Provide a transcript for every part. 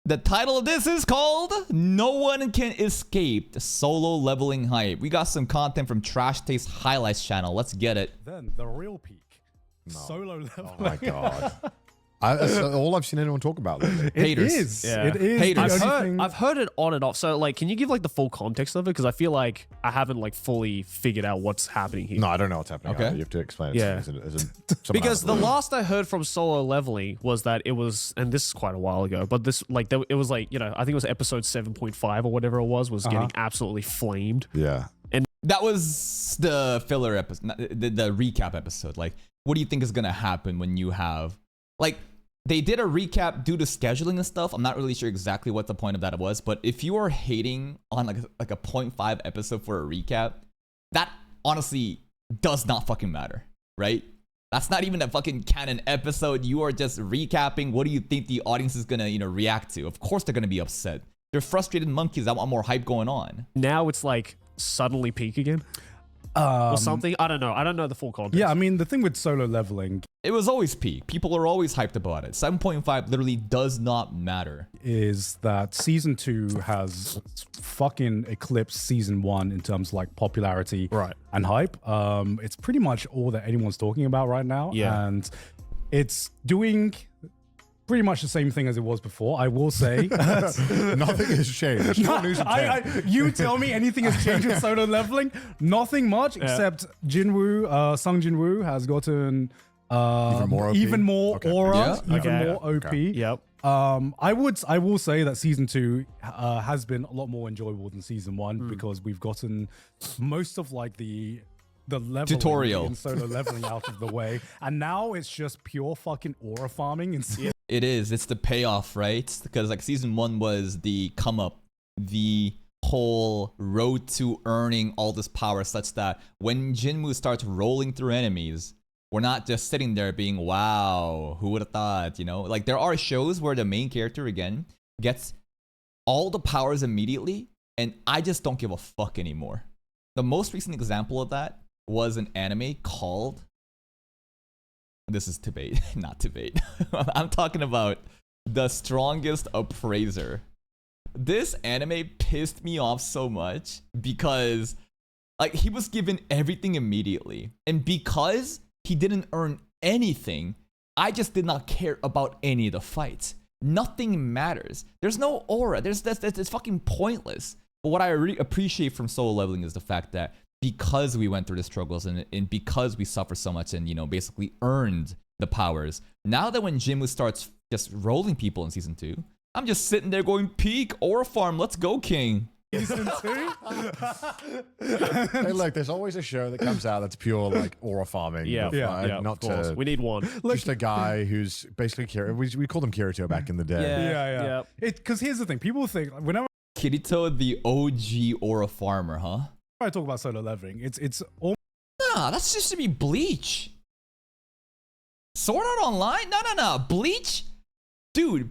The title of this is called No One Can Escape the Solo Leveling Hype. We got some content from Trash Taste Highlights channel. Let's get it. Then the real peak. No. Solo leveling. Oh my god. That's all I've seen anyone talk about lately. Haters. It is. Yeah. It is. Haters. I've heard it on and off. So, like, can you give like the full context of it? Because I feel like I haven't like fully figured out what's happening here. No, I don't know what's happening. Okay. You have to explain it. Yeah. To me as someone Because else. the last I heard from Solo Leveling was that it was, and this is quite a while ago, but this like it was like, you know, I think it was episode 7.5 or whatever it was getting absolutely flamed. Yeah. That was the filler episode, the recap episode. Like, what do you think is going to happen when you have, like, they did a recap due to scheduling and stuff. I'm not really sure exactly what the point of that was, but if you are hating on like a 0.5 episode for a recap, that honestly does not fucking matter, right? That's not even a fucking canon episode. You are just recapping. What do you think the audience is gonna, react to? Of course they're gonna be upset. They're frustrated monkeys that want more hype going on. Now it's like suddenly peak again or something. I don't know. I don't know the full context. Yeah, I mean, the thing with solo leveling It was always peak. People are always hyped about it. 7.5 literally does not matter. is that season 2 has fucking eclipsed season 1 in terms of like popularity Right. and hype. It's pretty much all that anyone's talking about right now. Yeah. And it's doing pretty much the same thing as it was before, I will say. Nothing has changed. No news in 10. You tell me anything has changed with solo leveling? Nothing much, except Jinwoo, Sung Jinwoo has gotten Even more OP? even more aura, Yeah. even Okay. more OP. Yep. I will say that season 2 has been a lot more enjoyable than season 1 because we've gotten most of like the level Tutorial. in solo leveling out of the way, and now it's just pure fucking aura farming and It is. It's the payoff, right? Because like season 1 was the come up, the whole road to earning all this power, such that when Jinwoo starts rolling through enemies, we're not just sitting there being, wow, who would have thought, Like, there are shows where the main character, again, gets all the powers immediately, and I just don't give a fuck anymore. The most recent example of that was an anime called... This is debate, not debate. I'm talking about The Strongest Appraiser. This anime pissed me off so much because, like, he was given everything immediately. And because he didn't earn anything, I just did not care about any of the fights. Nothing matters. There's no aura. It's fucking pointless. But what I really appreciate from solo leveling is the fact that because we went through the struggles and because we suffered so much and, basically earned the powers, now that when Jinwoo starts just rolling people in season 2, I'm just sitting there going, peak, aura farm, let's go, king. season 2. Hey, look, there's always a show that comes out that's pure like aura farming. Yeah. Not Of course. We need one. just a guy who's basically we called him Kirito back in the day. Yeah. Because here's the thing, people think whenever Kirito, the OG aura farmer, huh? I talk about solo leveling, it's almost Nah, that's just to be Bleach. Sword Art Online? No. Bleach? Dude,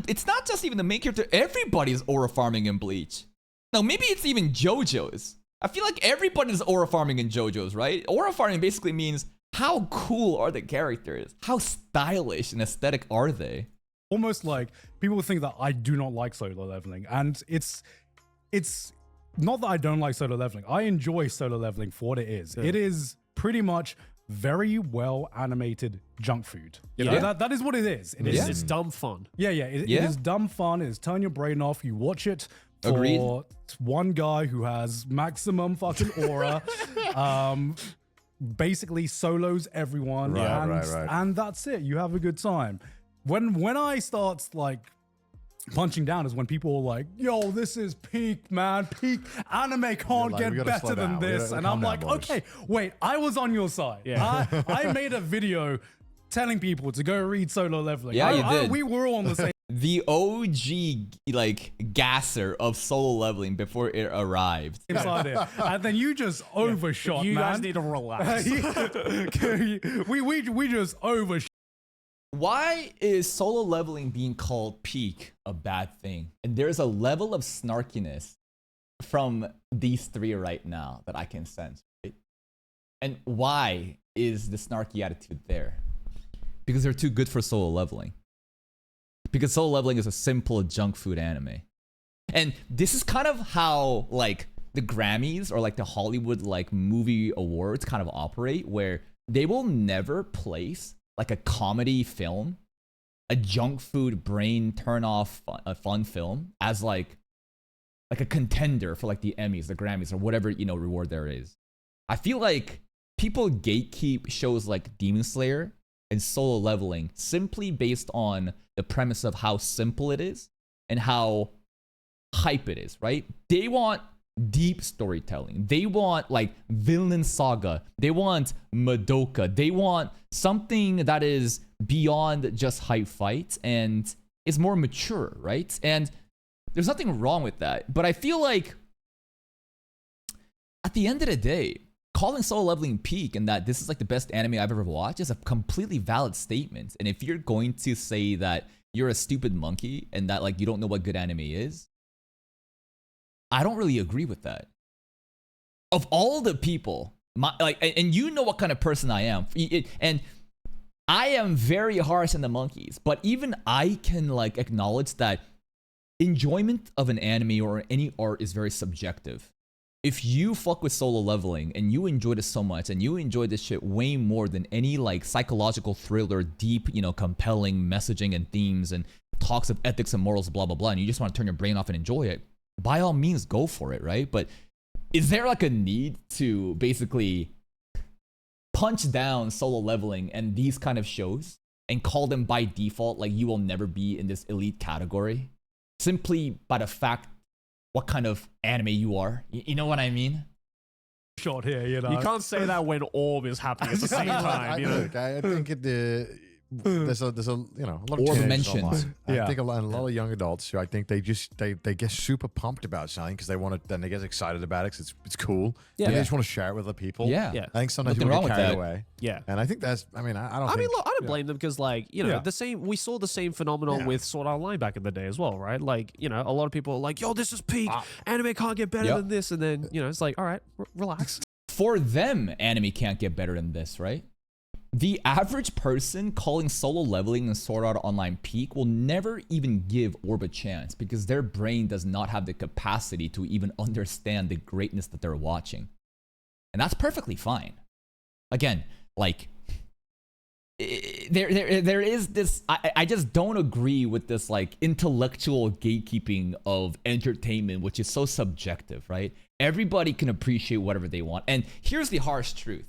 it's not just even the main character. Everybody's aura farming in Bleach. No, maybe it's even JoJo's. I feel like everybody's aura farming in JoJo's, right? Aura farming basically means how cool are the characters? How stylish and aesthetic are they? almost like people think that I do not like solo leveling, and it's not that I don't like solo leveling. I enjoy solo leveling for what it is. It is pretty much very well animated junk food. You know, Yeah. that is what it is. It Yeah. is It's dumb fun. it is dumb fun. It is turn your brain off. You watch it for Agreed. one guy who has maximum fucking aura. Basically solos everyone, Right. and that's it. You have a good time. When I start like punching down is when people are like, yo, this is peak, man. Peak anime can't like, we get gotta slow better than down. We this. gotta And calm I'm down, like, boys. okay, wait, I was on your side. Yeah. I made a video telling people to go read Solo Leveling. Yeah, you did. We were all on the same. The OG like gasser of solo leveling before it arrived. Side here. And then you just overshot, You man. guys need to relax. we just overshot. Why is solo leveling being called peak a bad thing? And there's a level of snarkiness from these three right now that I can sense. Right? And why is the snarky attitude there? Because they're too good for solo leveling. because Solo Leveling is a simple junk food anime. And this is kind of how like the Grammys or like the Hollywood like movie awards kind of operate, where they will never place like a comedy film, a junk food brain turn off a fun film as like a contender for like the Emmys, the Grammys, or whatever, you know, reward there is. I feel like people gatekeep shows like Demon Slayer and Solo Leveling simply based on the premise of how simple it is and how hype it is, right? They want deep storytelling. They want like Vinland Saga. They want Madoka. They want something that is beyond just hype fights and is more mature, right? And there's nothing wrong with that. But I feel like at the end of the day, calling Solo Leveling peak and that this is like the best anime I've ever watched is a completely valid statement. And if you're going to say that you're a stupid monkey and that like you don't know what good anime is, I don't really agree with that. Of all the people, and you know what kind of person I am, and I am very harsh on the monkeys, but even I can like acknowledge that enjoyment of an anime or any art is very subjective. If you fuck with Solo Leveling and you enjoyed it so much and you enjoyed this shit way more than any like psychological thriller, deep, you know, compelling messaging and themes and talks of ethics and morals, blah, blah, blah, and you just want to turn your brain off and enjoy it, by all means, go for it, right? But is there like a need to basically punch down Solo Leveling and these kind of shows and call them by default like you will never be in this elite category simply by the fact what kind of anime you are? You know what I mean? Shot here, you know. You can't say that when Orb is happening at the same time. You know? Look, I think there's a you know, a lot of Orb teenagers mentioned. online. Yeah. I think a lot of young adults who I think they get super pumped about something because they want to, then they get excited about it because it's cool. Yeah. And they just want to share it with other people. Yeah. Yeah. I think sometimes Nothing people wrong get with carried that. away. Yeah. And I think that's, I mean, I don't I think, mean, look, I don't blame them because, like, you know, Yeah. the same. We saw the same phenomenon Yeah. with Sword Art Online back in the day as well, right? Like, you know, a lot of people are like, "Yo, this is peak. Anime can't get better Yep. than this," and then, you know, it's like, all right, relax. For them, anime can't get better than this, right? The average person calling Solo Leveling and Sword Art Online peak will never even give Orb a chance because their brain does not have the capacity to even understand the greatness that they're watching. And that's perfectly fine. Again, like, there is this, I just don't agree with this like intellectual gatekeeping of entertainment, which is so subjective, right? Everybody can appreciate whatever they want. And here's the harsh truth.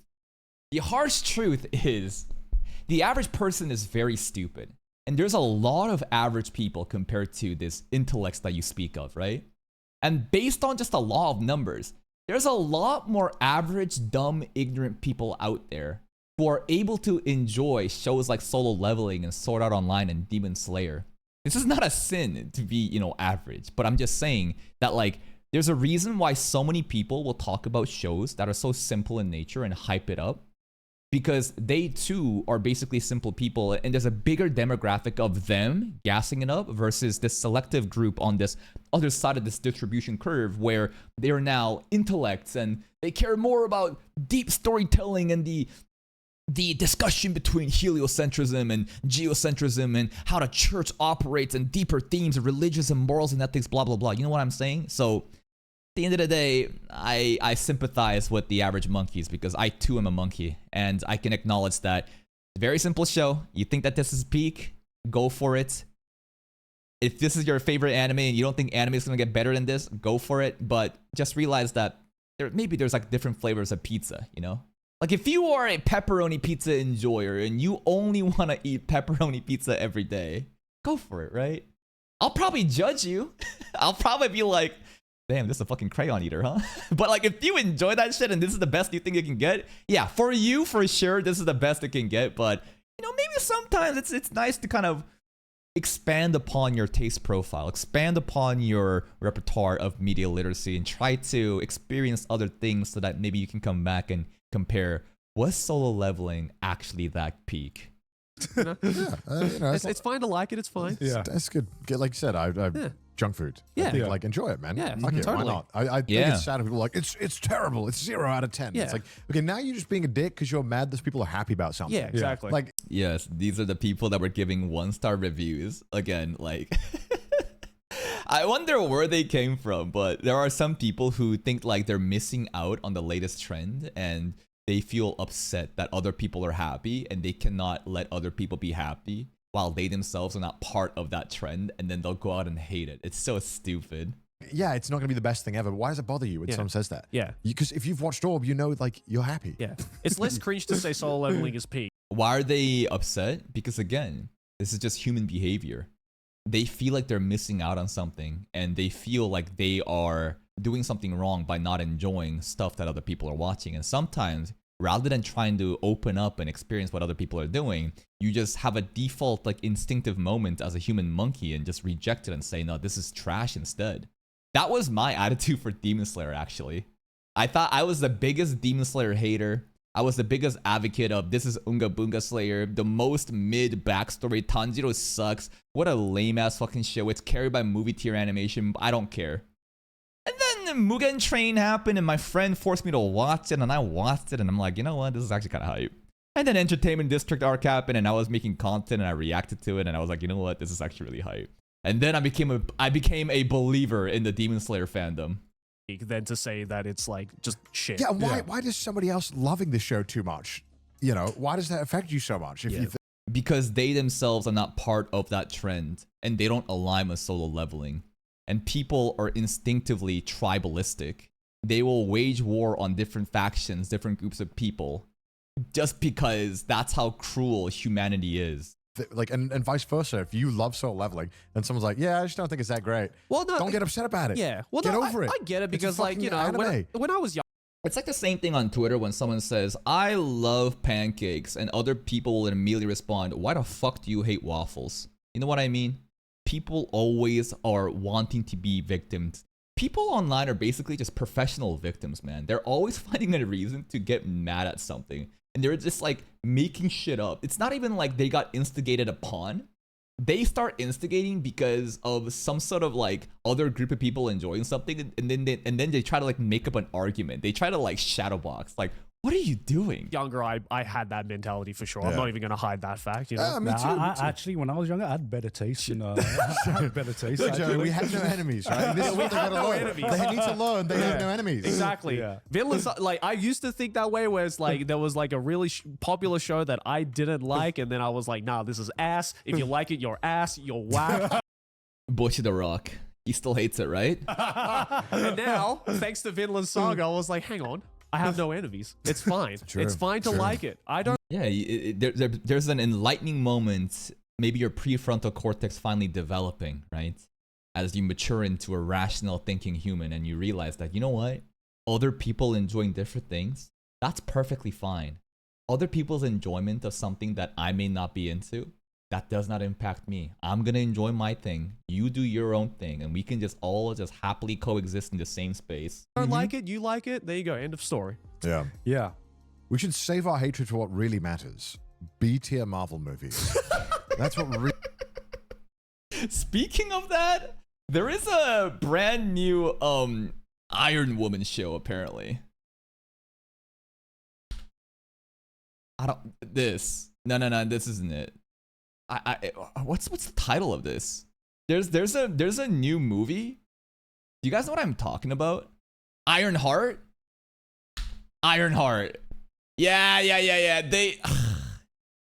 The harsh truth is the average person is very stupid. And there's a lot of average people compared to this intellects that you speak of, right? And based on just a law of numbers, there's a lot more average, dumb, ignorant people out there who are able to enjoy shows like Solo Leveling and Sword Art Online and Demon Slayer. This is not a sin to be, you know, average, but I'm just saying that like there's a reason why so many people will talk about shows that are so simple in nature and hype it up. Because they too are basically simple people, and there's a bigger demographic of them gassing it up versus this selective group on this other side of this distribution curve where they're now intellects and they care more about deep storytelling and the discussion between heliocentrism and geocentrism and how the church operates and deeper themes of religious and morals and ethics, blah, blah, blah. You know what I'm saying? So at the end of the day, I sympathize with the average monkeys because I too am a monkey, and I can acknowledge that it's a very simple show. You think that this is peak, go for it. If this is your favorite anime and you don't think anime is gonna get better than this, go for it. But just realize that there's like different flavors of pizza, you know? Like if you are a pepperoni pizza enjoyer and you only want to eat pepperoni pizza every day, go for it, right? I'll probably judge you. I'll probably be like, damn, this is a fucking crayon eater, huh? But like, if you enjoy that shit and this is the best you think you can get, yeah, for you, for sure, this is the best it can get. But, you know, maybe sometimes it's nice to kind of expand upon your taste profile, expand upon your repertoire of media literacy, and try to experience other things so that maybe you can come back and compare, was Solo Leveling actually that peak? You know? yeah, you know, It's fine to like it. It's fine. Yeah. That's good. Like you said, I junk food. Yeah. I think, Yeah. like enjoy it, man. Yeah, Fuck it, totally. why not? I think Yeah. it's sad when people are like it's terrible. It's 0 out of 10. Yeah. It's like, okay, now you're just being a dick because you're mad that people are happy about something. Yeah, exactly. Like, Yes, these are the people that were giving 1-star reviews. Again, like I wonder where they came from, but there are some people who think like they're missing out on the latest trend and they feel upset that other people are happy and they cannot let other people be happy while they themselves are not part of that trend, and then they'll go out and hate it. It's so stupid. yeah, it's not going to be the best thing ever. Why does it bother you when Yeah. someone says that? Yeah. Because if you've watched Orb, you know, like, you're happy. Yeah. It's less cringe to say solo leveling is peak. Why are they upset? Because again, this is just human behavior. They feel like they're missing out on something and they feel like they are doing something wrong by not enjoying stuff that other people are watching. And sometimes, rather than trying to open up and experience what other people are doing, you just have a default, like, instinctive moment as a human monkey and just reject it and say, no, this is trash instead. That was my attitude for Demon Slayer, actually. I thought I was the biggest Demon Slayer hater. I was the biggest advocate of this is Unga Bunga Slayer, the most mid backstory. Tanjiro sucks. What a lame ass fucking show. It's carried by movie tier animation. I don't care. And then the Mugen Train happened, and my friend forced me to watch it, and I watched it, and I'm like, you know what? This is actually kind of hype. And then Entertainment District arc happened, and I was making content, and I reacted to it, and I was like, you know what? This is actually really hype. And then I became a believer in the Demon Slayer fandom. Than to say that it's like just shit. Yeah, and why does somebody else loving the show too much, you know, why does that affect you so much? If Yeah. you Because they themselves are not part of that trend and they don't align with solo leveling. And people are instinctively tribalistic. They will wage war on different factions, different groups of people, just because that's how cruel humanity is. like, and vice versa, if you love solo leveling and someone's like, yeah, I just don't think it's that great, Well, no. don't get upset about it. Yeah. Well, Get no, over it. I get it It's a because, like, you know, fucking anime. when I was young, It's like the same thing on Twitter when someone says, I love pancakes, and other people will immediately respond, why the fuck do you hate waffles? You know what I mean? People always are wanting to be victims. People online are basically just professional victims, man. They're always finding a reason to get mad at something. And they're just like making shit up. It's not even like they got instigated upon. They start instigating because of some sort of like other group of people enjoying something, and then they try to like make up an argument. They try to like shadowbox. Like, what are you doing? younger, I had that mentality for sure. I'm Yeah. not even going to hide that fact. You know? Yeah, me too. Nah, me too. actually, when I was younger, I had better taste. I had better taste. Look, Joey, actually. we have no enemies, right? This is what they have gotta no learn. enemies. They need to learn they have no enemies. Exactly. Yeah. Villains, like, I used to think that way, where it's like there was like a really popular show that I didn't like, and then I was like, nah, this is ass. If you like it, you're ass. You're whack. Bush the Rock. He still hates it, right? And now, thanks to Vinland Saga, I was like, hang on, I have no enemies. It's fine. True, It's fine to true. like it. I don't. Yeah, there's an enlightening moment, maybe your prefrontal cortex finally developing, right? As you mature into a rational thinking human and you realize that, you know what? Other people enjoying different things, that's perfectly fine. Other people's enjoyment of something that I may not be into, that does not impact me. I'm gonna enjoy my thing. You do your own thing, and we can just all just happily coexist in the same space. Don't like it, you like it. There you go. End of story. Yeah. Yeah. We should save our hatred for what really matters. B-tier Marvel movies. That's what Speaking of that, there is a brand new Iron Woman show apparently. This isn't it. What's the title of this? There's a new movie. Do you guys know what I'm talking about? Ironheart. Yeah.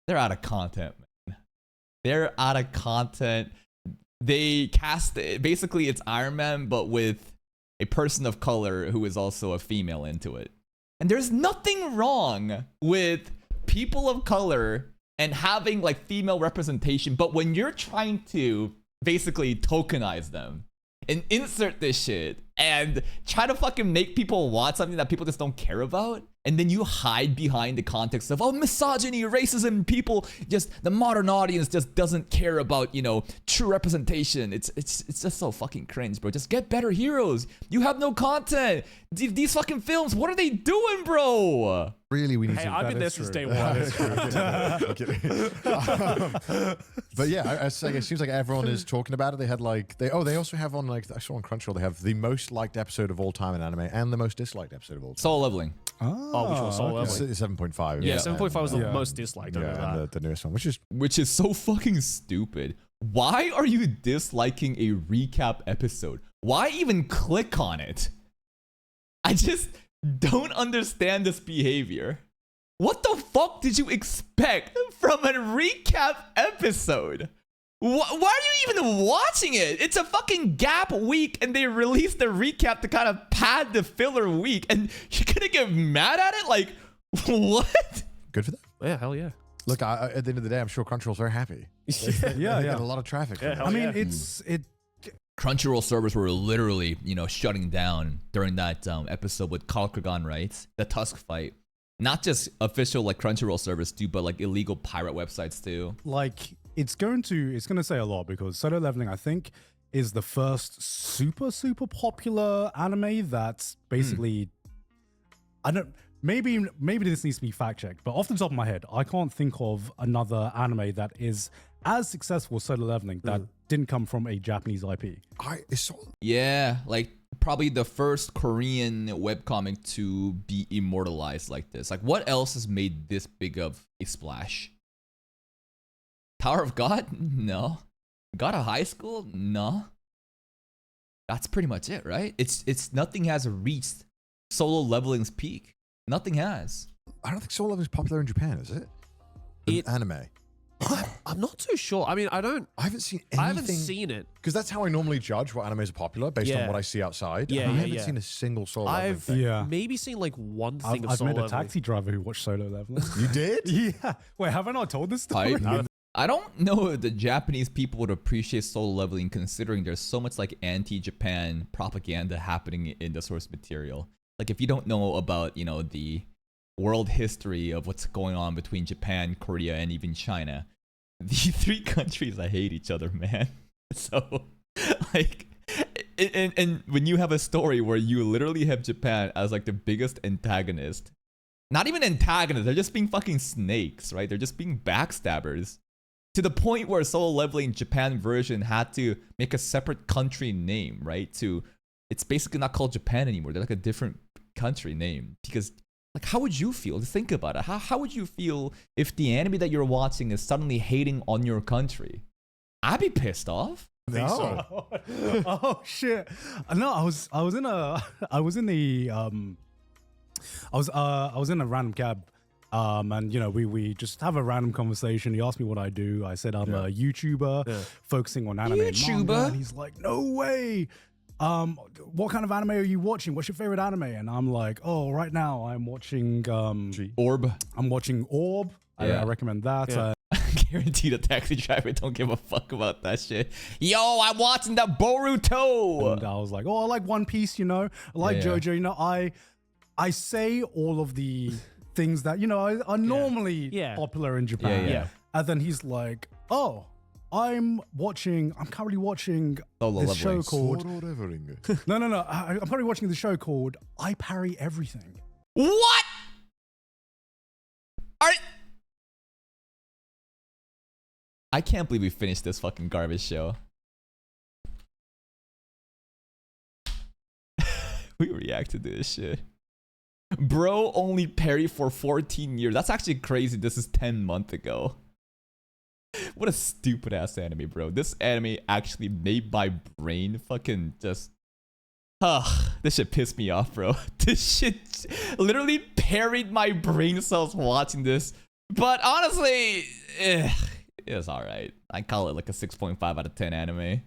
They're out of content, man. They're out of content. They cast it. Basically, it's Iron Man, but with a person of color who is also a female into it. And there's nothing wrong with people of color and having like female representation, but when you're trying to basically tokenize them and insert this shit and try to fucking make people watch something that people just don't care about, and then you hide behind the context of, oh, misogyny, racism, people just, the modern audience just doesn't care about, you know, true representation. It's just so fucking cringe, bro. Just get better heroes. You have no content. These fucking films, what are they doing, bro? Really, we need Hey, to. I've been there since day one. But yeah, it's like, it seems like everyone is talking about it. They had like they also have on, like, I saw on Crunchyroll, they have the most liked episode of all time in anime and the most disliked episode of all time. Solo Leveling. Oh, which was Soul It's Leveling. 7.5. Yeah, 7.5 was the Yeah. most disliked. Yeah, over that. and the newest one, Which is so fucking stupid. Why are you disliking a recap episode? Why even click on it? I just don't understand this behavior. What the fuck did you expect from a recap episode? Why are you even watching it? It's a fucking gap week and they released the recap to kind of pad the filler week, and you're gonna get mad at it? Like, what? good for them. Yeah, hell yeah. Look, at the end of the day, I'm sure Crunchyroll's very happy. They get a lot of traffic. Yeah, from hell it. I mean, yeah. Crunchyroll servers were literally, you know, shutting down during that episode with Kalkragon, right? The Tusk fight. Not just official like Crunchyroll servers too, but like illegal pirate websites too. like it's going to say a lot, because Solo Leveling, I think, is the first super popular anime that's basically I don't maybe this needs to be fact checked, but off the top of my head, I can't think of another anime that is as successful as Solo Leveling that didn't come from a Japanese IP. It's so Yeah, like probably the first Korean webcomic to be immortalized like this. Like, what else has made this big of a splash? Tower of God? No. God of High School? No. That's pretty much it, right? It's nothing has reached Solo Leveling's peak. Nothing has. I don't think Solo Leveling is popular in Japan, is it? The anime. I'm not too sure. I mean, I haven't seen it. Because that's how I normally judge what animes are popular, based on Yeah. what I see outside. Yeah, and I yeah, haven't yeah. seen a single Solo Leveling I've thing. Yeah. maybe seen like one thing of I've Soul met a Leveling. taxi driver who watched Solo Leveling. You did? Yeah. Wait, have I not told this story? I don't know if the Japanese people would appreciate Solo Leveling, considering there's so much like anti-Japan propaganda happening in the source material. Like, if you don't know about, you know, the world history of what's going on between Japan, Korea, and even China, the three countries that hate each other, man. So, like, and when you have a story where you literally have Japan as like the biggest antagonist, not even antagonists, they're just being fucking snakes, right? They're just being backstabbers. To the point where Solo Leveling Japan version had to make a separate country name, right? It's basically not called Japan anymore. They're like a different country name. Because, like, how would you feel? Think about it. How would you feel if the anime that you're watching is suddenly hating on your country? I'd be pissed off. No. Oh shit! No, I was in a random cab, and you know we just have a random conversation. He asked me what I do. I said I'm a YouTuber focusing on anime and manga. And he's like, no way. What kind of anime are you watching? What's your favorite anime? And I'm like, oh, right now I'm watching Orb. I'm watching Orb. Yeah. I recommend that. Yeah. Guarantee the taxi driver don't give a fuck about that shit. Yo, I'm watching the Boruto. And I was like, oh, I like One Piece, you know. I like Yeah. JoJo, you know. I say all of the things that, you know, are normally popular in Japan. Yeah. And then he's like, oh, I'm currently watching Solo this show Leveling. called... Solo Leveling. No. I'm currently watching the show called I Parry Everything. What? I can't believe we finished this fucking garbage show. We reacted to this shit. Bro only parry for 14 years. That's actually crazy. This is 10 months ago. What a stupid ass anime, bro. This anime actually made my brain fucking just... this shit pissed me off, bro. This shit literally parried my brain cells watching this. But honestly, it's alright. I call it like a 6.5 out of 10 anime.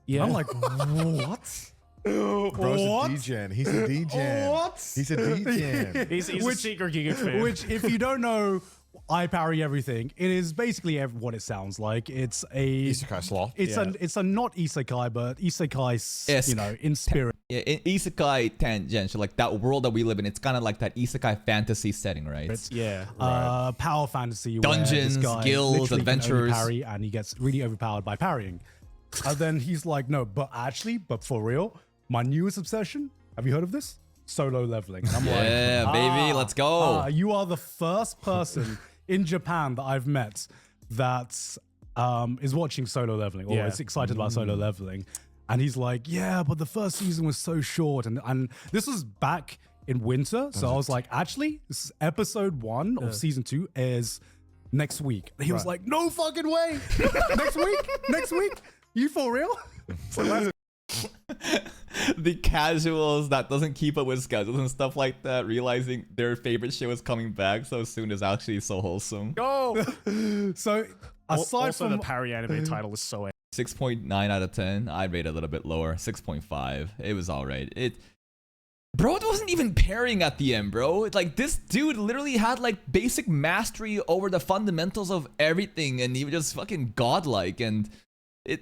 Yeah. I'm like, what? Bro's What? a DJ. He's a DJ. What? He's a DJ. He's a secret Gigguk fan. Which, if you don't know I parry everything. It is basically what it sounds like. It's a Isekai sloth. It's a not isekai, but isekai, Esque. in spirit. Yeah, in isekai tangential, like that world that we live in, it's kind of like that isekai fantasy setting, right? Yeah. Power fantasy, Dungeons, where this guy guilds, literally can only adventurers. parry, and he gets really overpowered by parrying. And then he's like, no, but for real, my newest obsession. Have you heard of this? Solo leveling. And I'm Yeah, baby, let's go. You are the first person in Japan that I've met that is watching solo leveling or Yeah. is excited about solo leveling. And he's like, yeah, but the first season was so short. And this was back in winter. So I was like, actually, this is episode 1 of season 2 airs next week. And he was like, no fucking way. Next week? You for real? The casuals that doesn't keep up with schedules and stuff like that, realizing their favorite show is coming back so soon is actually so wholesome. Go. So aside Also, from the parry anime title is so 6.9 out of 10. I'd rate it a little bit lower. 6.5. It was alright. Bro, it wasn't even parrying at the end, bro. It's like this dude literally had like basic mastery over the fundamentals of everything, and he was just fucking godlike. And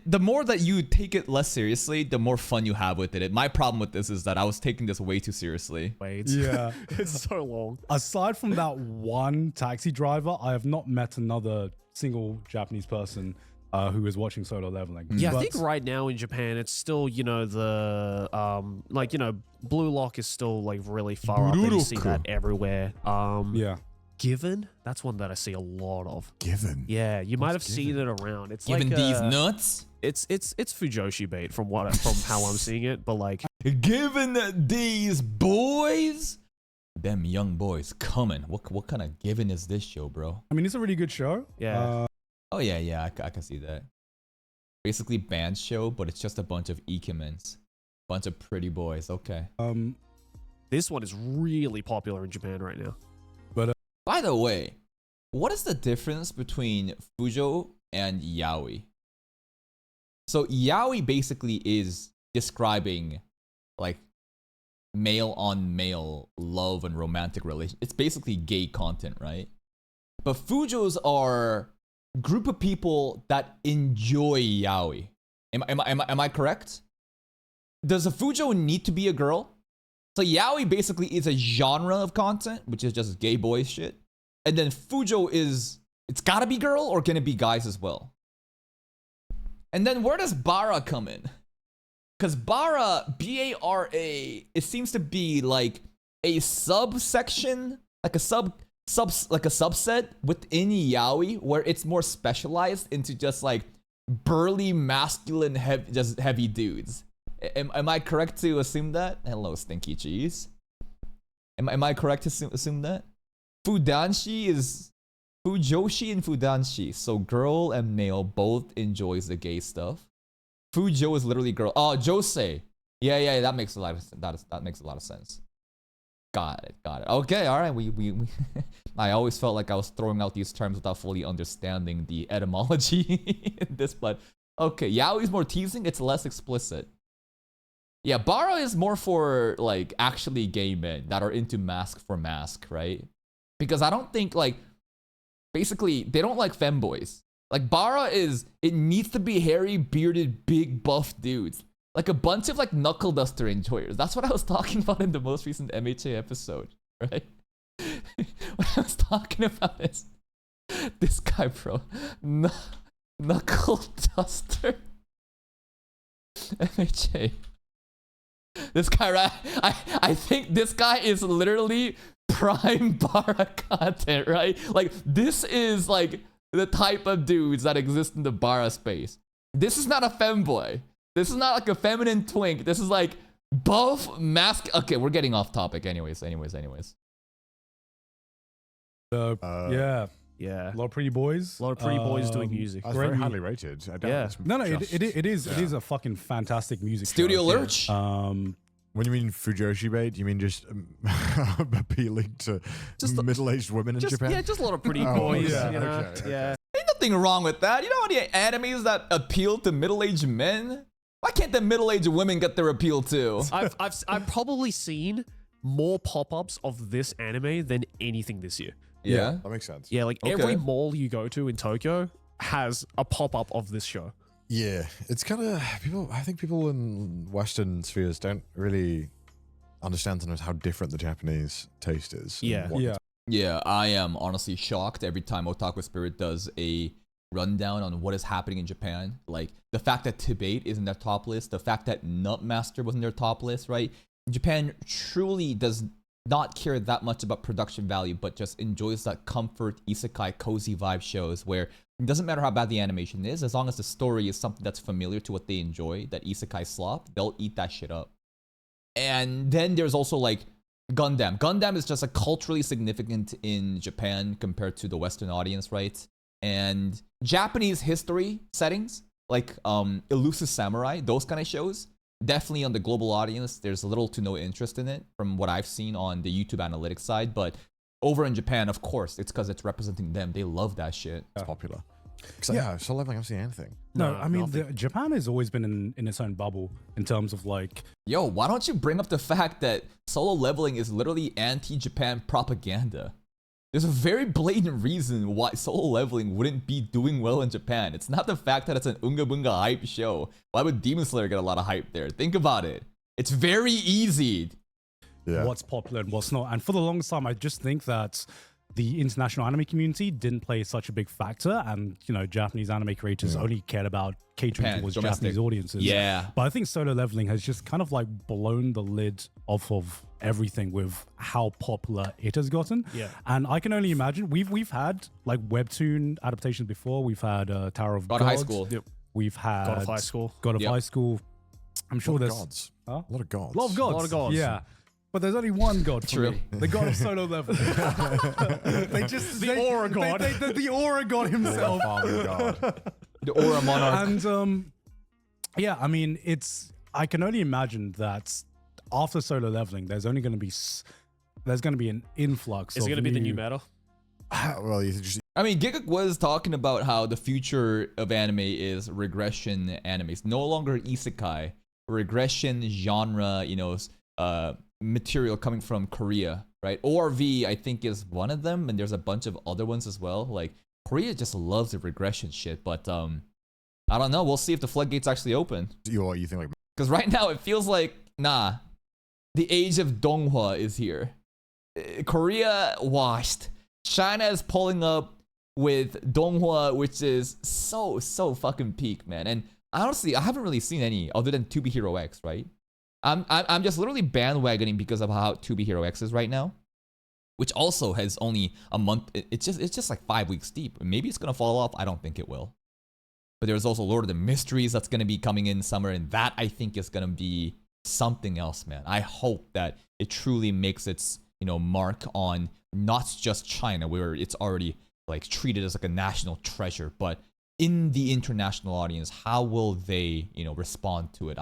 the more that you take it less seriously, the more fun you have with it. My problem with this is that I was taking this way too seriously. wait. yeah. It's so long. Aside from that one taxi driver, I have not met another single Japanese person who is watching solo leveling. Yeah, I But- think right now in Japan, it's still, the, Blue Lock is still, like, really far up. And you see that everywhere. yeah. Given, that's one that I see a lot of. Given. Yeah, you might have seen it around. It's Given like, these nuts. It's Fujoshi bait from how I'm seeing it, but like, Given these boys. Them young boys coming. What kind of given is this show, bro? I mean, it's a really good show. Yeah. Oh yeah, I can see that. Basically band show, but it's just a bunch of ikemens. Bunch of pretty boys. Okay. This one is really popular in Japan right now. By the way, what is the difference between Fujo and yaoi? So yaoi basically is describing like male on male love and romantic relation. It's basically gay content, right? But Fujos are a group of people that enjoy yaoi. Am I correct? Does a Fujo need to be a girl? So yaoi basically is a genre of content, which is just gay boy shit. And then Fujo it's gotta be girl or can it be guys as well? And then where does Bara come in? Because Bara, B-A-R-A, it seems to be like a subsection, like a subset within yaoi where it's more specialized into just like burly, masculine, heavy dudes. Am I correct to assume that? Hello, Stinky Cheese. Am I correct to assume that? Fudanshi is Fujoshi and Fudanshi. So girl and male both enjoys the gay stuff. Fujo is literally girl. Oh, Josei. Yeah, that makes a lot of that makes a lot of sense. Got it. Okay, all right. We I always felt like I was throwing out these terms without fully understanding the etymology in this, but okay. Yaoi is more teasing. It's less explicit. Yeah, Bara is more for like actually gay men that are into mask for mask, right? Because I don't think like basically they don't like femboys. Like Bara it needs to be hairy, bearded, big, buff dudes. Like a bunch of like knuckle duster enjoyers. That's what I was talking about in the most recent MHA episode, right? What I was talking about is this guy, bro. Knuckle duster. MHA. This guy, right? I think this guy is literally prime Bara content, right? Like, this is like the type of dudes that exist in the Bara space. This is not a femboy. This is not like a feminine twink. This is like buff, mask. Okay, we're getting off topic. Anyways. Yeah. Yeah. A lot of pretty boys. A lot of pretty boys doing music. That's very highly rated. I doubt Yeah. it's No, just- it is a fucking fantastic music Studio show. Lurch. When you mean Fujoshi bait, you mean just appealing to middle-aged women in Japan? Yeah, just a lot of pretty Oh, boys. yeah, You know? okay. Yeah. Ain't nothing wrong with that. You know any animes that appeal to middle-aged men? Why can't the middle-aged women get their appeal too? I've probably seen more pop-ups of this anime than anything this year. Yeah. That makes sense. Yeah, like Okay. every mall you go to in Tokyo has a pop-up of this show. Yeah, it's kind of people. I think people in Western spheres don't really understand sometimes how different the Japanese taste is. and Yeah. what Yeah. Yeah, I am honestly shocked every time Otaku Spirit does a rundown on what is happening in Japan. Like the fact that Tibet is in their top list, the fact that Nutmaster was in their top list, right? Japan truly does not care that much about production value, but just enjoys that comfort, isekai, cozy vibe shows where it doesn't matter how bad the animation is, as long as the story is something that's familiar to what they enjoy, that isekai slop, they'll eat that shit up. And then there's also like Gundam. Gundam is just culturally significant in Japan compared to the Western audience, right? And Japanese history settings, like Elusive Samurai, those kind of shows, definitely on the global audience, there's little to no interest in it from what I've seen on the YouTube analytics side. But over in Japan, of course, it's because it's representing them. They love that shit. it's popular. Yeah, Solo Leveling, I haven't seen anything. No, No, I mean, nothing. Japan has always been in its own bubble in terms of like, Yo, why don't you bring up the fact that Solo Leveling is literally anti-Japan propaganda? There's a very blatant reason why Solo Leveling wouldn't be doing well in Japan. It's not the fact that it's an Unga Bunga hype show. Why would Demon Slayer get a lot of hype there? Think about it. It's very easy. Yeah, what's popular and what's not. And for the longest time, I just think that the international anime community didn't play such a big factor, and Japanese anime creators only cared about catering Japan, towards domestic. Japanese audiences. Yeah. But I think Solo Leveling has just kind of like blown the lid off of everything with how popular it has gotten. Yeah. And I can only imagine we've had like webtoon adaptations before. We've had Tower of God of High Gods. School. Yep. We've had God of High School. God of Yep. High School. I'm a sure lot of there's gods. Huh? A lot of gods. a lot of gods. A lot of gods. Yeah. But there's only one god for True. me. The god of Solo Leveling. They just The Aura God. The Aura God himself. Farming god. The Aura Monarch. And yeah, I mean, I can only imagine that after Solo Leveling, there's only going to be an influx. Is it going going to be the new meta? Well, you just I mean, Gigguk was talking about how the future of anime is regression animes. No longer isekai. Regression genre, material coming from Korea, right? ORV, I think, is one of them, and there's a bunch of other ones as well. Like, Korea just loves the regression shit, but I don't know. We'll see if the floodgates actually open. you think like Because right now it feels like, nah, the age of Donghua is here. Korea washed. China is pulling up with Donghua, which is so fucking peak, man. And honestly, I haven't really seen any other than 2B Hero X, right? I'm just literally bandwagoning because of how 2B Hero X is right now, which also has only a month. It's just like 5 weeks deep. Maybe it's gonna fall off. I don't think it will. But there's also Lord of the Mysteries that's gonna be coming in summer, and that I think is gonna be something else, man. I hope that it truly makes its mark on not just China, where it's already like treated as like a national treasure, but in the international audience, how will they respond to it?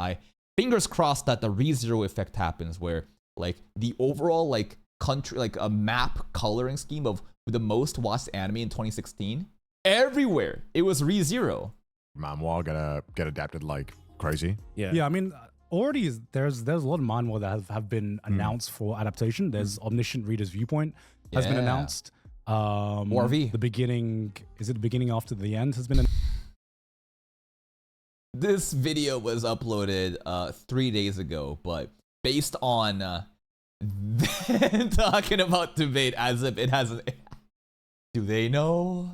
Fingers crossed that the ReZero effect happens, where like the overall like country, like a map coloring scheme of the most watched anime in 2016, everywhere it was ReZero. manhwa gonna get adapted like crazy? Yeah, I mean, already there's a lot of manhwa that have been announced for adaptation. There's Omniscient Reader's Viewpoint has been Yeah. announced. ORV. The beginning, is it the beginning after the end has been This video was uploaded 3 days ago, but based on talking about debate as if it hasn't. Do they know?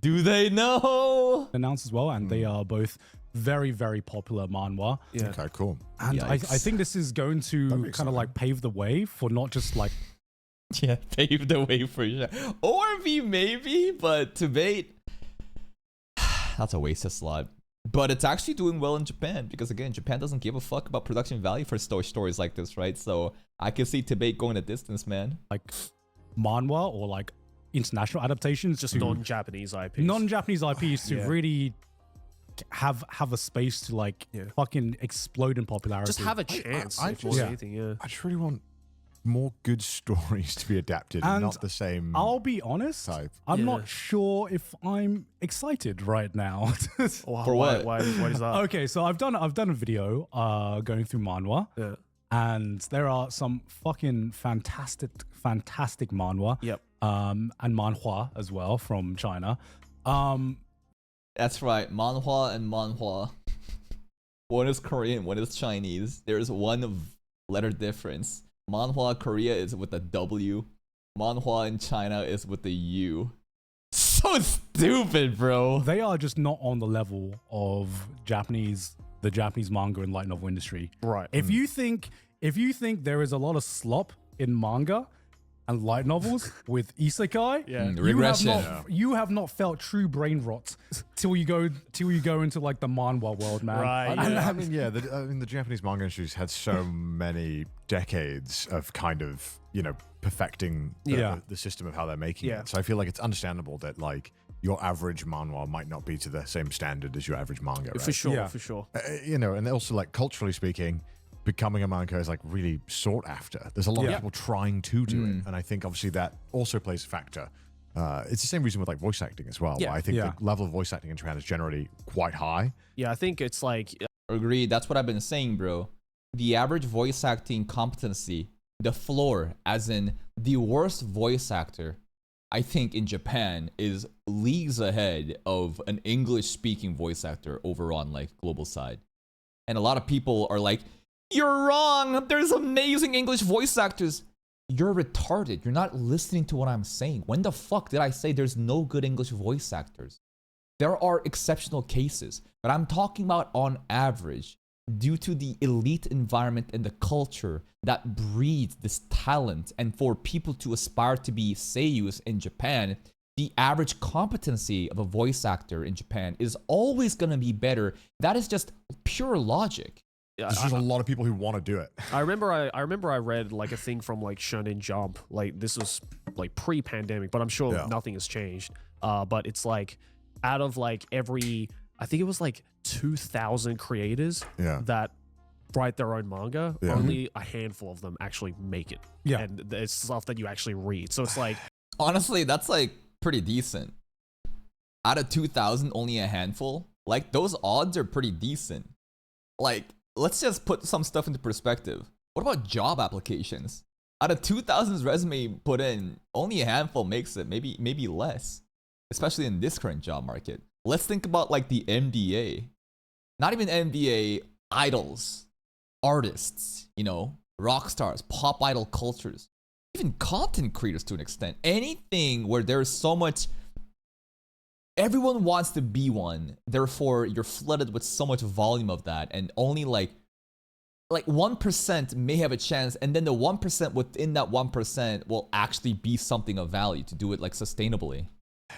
Do they know? announced as well, and they are both very, very popular manhwa. Yeah. Okay, cool. And I Yikes. think this is going to That'd be kind exciting. of like pave the way for not just like Yeah, paved the way for sure. ORV maybe, but debate. That's a wasted slot. But it's actually doing well in Japan because again, Japan doesn't give a fuck about production value for stories like this, right? So I can see debate going a distance, man. manhwa or like international adaptations, Just to non-Japanese IPs. non-Japanese IPs to Yeah. really have a space to like Yeah. fucking explode in popularity. Just have a chance. I if more just- than anything, yeah. I just really want more good stories to be adapted and And not the same I'll be honest, type. I'm Yeah. not sure if I'm excited right now. For what? Why is that? Okay, so I've done a video going through manhwa, Yeah. and there are some fucking fantastic manhwa. Yep. And manhua as well from China. That's right, manhwa and manhwa. One is Korean, one is Chinese. There's one letter difference. Manhwa Korea is with a W. Manhwa in China is with a U. So stupid, bro. They are just not on the level of the Japanese manga and light novel industry. Right. If you think there is a lot of slop in manga and light novels with isekai, Yeah. you have not felt true brain rot till you go into like the manhwa world, man. Right. I mean, the Japanese manga industry's had so many decades of kind of, perfecting the system of how they're making Yeah. it. So I feel like it's understandable that like your average manhwa might not be to the same standard as your average manga, right? For sure, Yeah. for sure. And also like culturally speaking, becoming a manga is like really sought after. There's a lot of Yeah. people trying to do it, and I think obviously that also plays a factor. It's the same reason with like voice acting as well. Yeah. I think Yeah. the level of voice acting in Japan is generally quite high. Yeah, I think it's like Agreed. That's what I've been saying, bro. The average voice acting competency, the floor, as in the worst voice actor, I think in Japan is leagues ahead of an English speaking voice actor over on like global side. And a lot of people are like, you're wrong. There's amazing English voice actors. You're retarded. You're not listening to what I'm saying. When the fuck did I say there's no good English voice actors? There are exceptional cases, but I'm talking about on average, due to the elite environment and the culture that breeds this talent, and for people to aspire to be seiyus in Japan, the average competency of a voice actor in Japan is always going to be better. That is just pure logic. There's just a lot of people who want to do it. I remember I read like a thing from like Shonen Jump. Like this was like pre-pandemic, but I'm sure nothing has changed. But it's like out of like I think it was like 2,000 creators that write their own manga, only a handful of them actually make it. Yeah. And it's stuff that you actually read. So it's like, Honestly, that's like pretty decent. Out of 2,000, only a handful. Like those odds are pretty decent. Like, let's just put some stuff into perspective. What about job applications? Out of 2,000 resume put in, only a handful makes it, maybe less. Especially in this current job market. Let's think about like the MBA. Not even MBA, idols, artists, rock stars, pop idol cultures, even content creators to an extent. Anything where there's so much, everyone wants to be one. Therefore, you're flooded with so much volume of that, and only like 1% may have a chance, and then the 1% within that 1% will actually be something of value to do it like sustainably.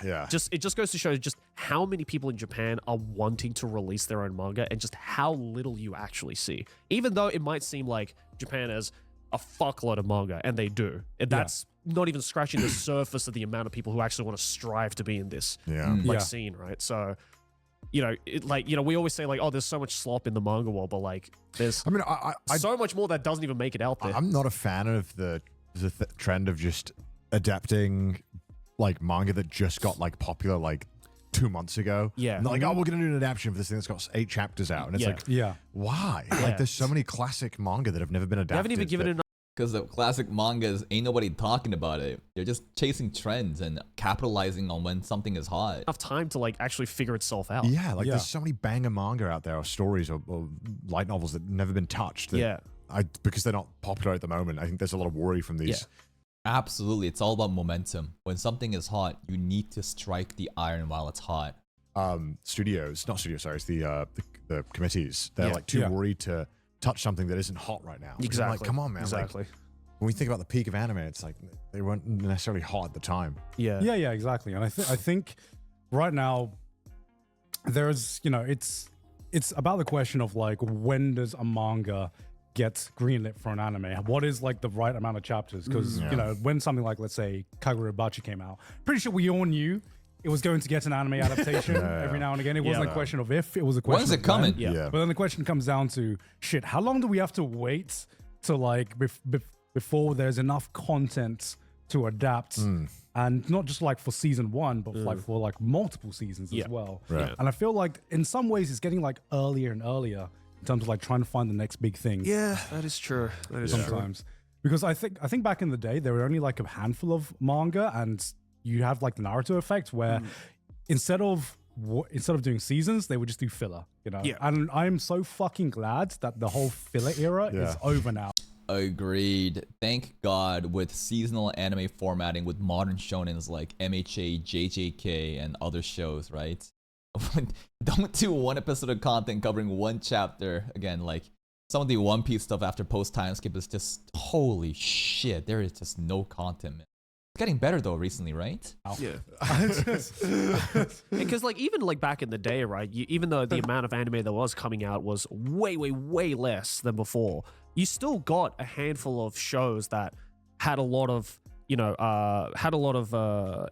Yeah. it just goes to show just how many people in Japan are wanting to release their own manga and just how little you actually see. Even though it might seem like Japan has a fuckload of manga, and they do. And that's not even scratching the surface of the amount of people who actually want to strive to be in this scene, right? So, we always say like, oh, there's so much slop in the manga world, but like there's so much more that doesn't even make it out there. I'm not a fan of the trend of just adapting like manga that just got like popular like 2 months ago. Yeah. And they're like, oh, we're going to do an adaptation for this thing that's got 8 chapters out. And it's like, why? Like there's so many classic manga that have never been adapted. They haven't even given it enough. Because the classic mangas, ain't nobody talking about it. They're just chasing trends and capitalizing on when something is hot. Enough time to like actually figure itself out. Yeah, like there's so many banger manga out there, or stories, or light novels that never been touched. That because they're not popular at the moment. I think there's a lot of worry from these. Absolutely, it's all about momentum. When something is hot, you need to strike the iron while it's hot. It's the committees. They're like too worried to touch something that isn't hot right now. Exactly. I'm like, come on, man. Exactly. Like, when we think about the peak of anime, it's like they weren't necessarily hot at the time. Yeah, exactly. And I think right now there's, it's about the question of like, when does a manga get greenlit for an anime? What is like the right amount of chapters? Because when something like, let's say, Kagurabachi came out, pretty sure we all knew it was going to get an anime adaptation every now and again. It wasn't a question of if, it was a question When's it of coming? when. Yeah. But then the question comes down to, shit, how long do we have to wait to like before there's enough content to adapt? And not just like for season 1, but like for like multiple seasons as well. Right. And I feel like in some ways it's getting like earlier and earlier in terms of like trying to find the next big thing. Yeah, that is true. That is true. Sometimes. Because I think back in the day there were only like a handful of manga, and you have like the Naruto effect where instead of doing seasons, they would just do filler, you know. Yeah. And I'm so fucking glad that the whole filler era is over now. Agreed. Thank God with seasonal anime formatting with modern shonens like MHA, JJK, and other shows, right? Don't do one episode of content covering one chapter. Again, like some of the One Piece stuff after post time skip is just holy shit. There is just no content, man. It's getting better though recently, right? Yeah. Because like even like back in the day, right? Even though the amount of anime that was coming out was way, way, way less than before, you still got a handful of shows that had a lot of,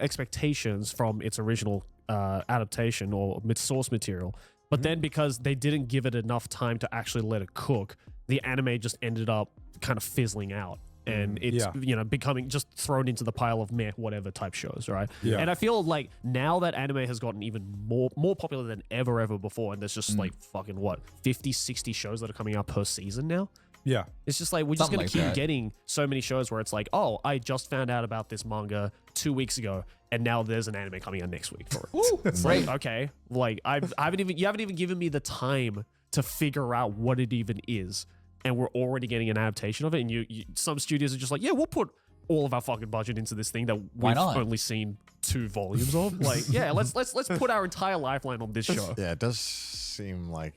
expectations from its original adaptation or source material. But then because they didn't give it enough time to actually let it cook, the anime just ended up kind of fizzling out. And it's becoming just thrown into the pile of meh whatever type shows, right? Yeah. And I feel like now that anime has gotten even more popular than ever before, and there's just like fucking 50, 60 shows that are coming out per season now. Yeah. It's just like we're just gonna keep getting so many shows where it's like, oh, I just found out about this manga 2 weeks ago, and now there's an anime coming out next week for it. Ooh, it's like, okay, like you haven't even given me the time to figure out what it even is. And we're already getting an adaptation of it, and some studios are just like, yeah, we'll put all of our fucking budget into this thing that we've only seen 2 volumes of. Like, yeah, let's put our entire lifeline on this show. Yeah, it does seem like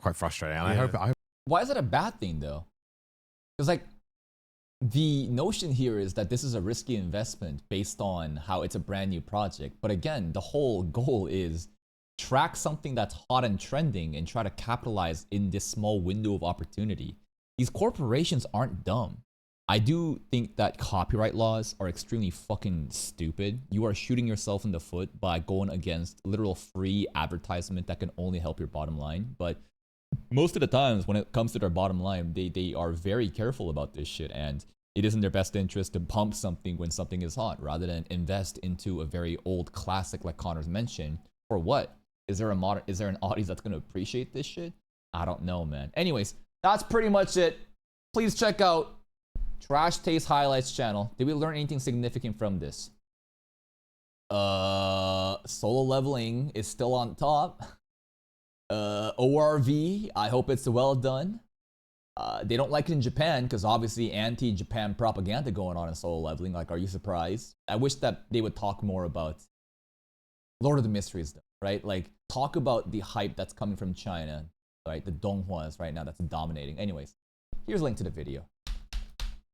quite frustrating. And I hope Why is that a bad thing though? Because like the notion here is that this is a risky investment based on how it's a brand new project. But again, the whole goal is track something that's hot and trending and try to capitalize in this small window of opportunity. These corporations aren't dumb. I do think that copyright laws are extremely fucking stupid. You are shooting yourself in the foot by going against literal free advertisement that can only help your bottom line. But most of the times when it comes to their bottom line, they are very careful about this shit, and it is in their best interest to pump something when something is hot rather than invest into a very old classic like Connor's mentioned. For what? Is there an audience that's gonna appreciate this shit? I don't know, man. Anyways, that's pretty much it. Please check out Trash Taste Highlights channel. Did we learn anything significant from this? Solo Leveling is still on top. ORV, I hope it's well done. They don't like it in Japan because obviously anti-Japan propaganda going on in Solo Leveling. Like, are you surprised? I wish that they would talk more about Lord of the Mysteries, though, right? Like, talk about the hype that's coming from China, right? The Donghuas right now that's dominating. Anyways, here's a link to the video.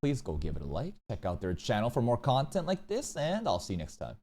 Please go give it a like. Check out their channel for more content like this, and I'll see you next time.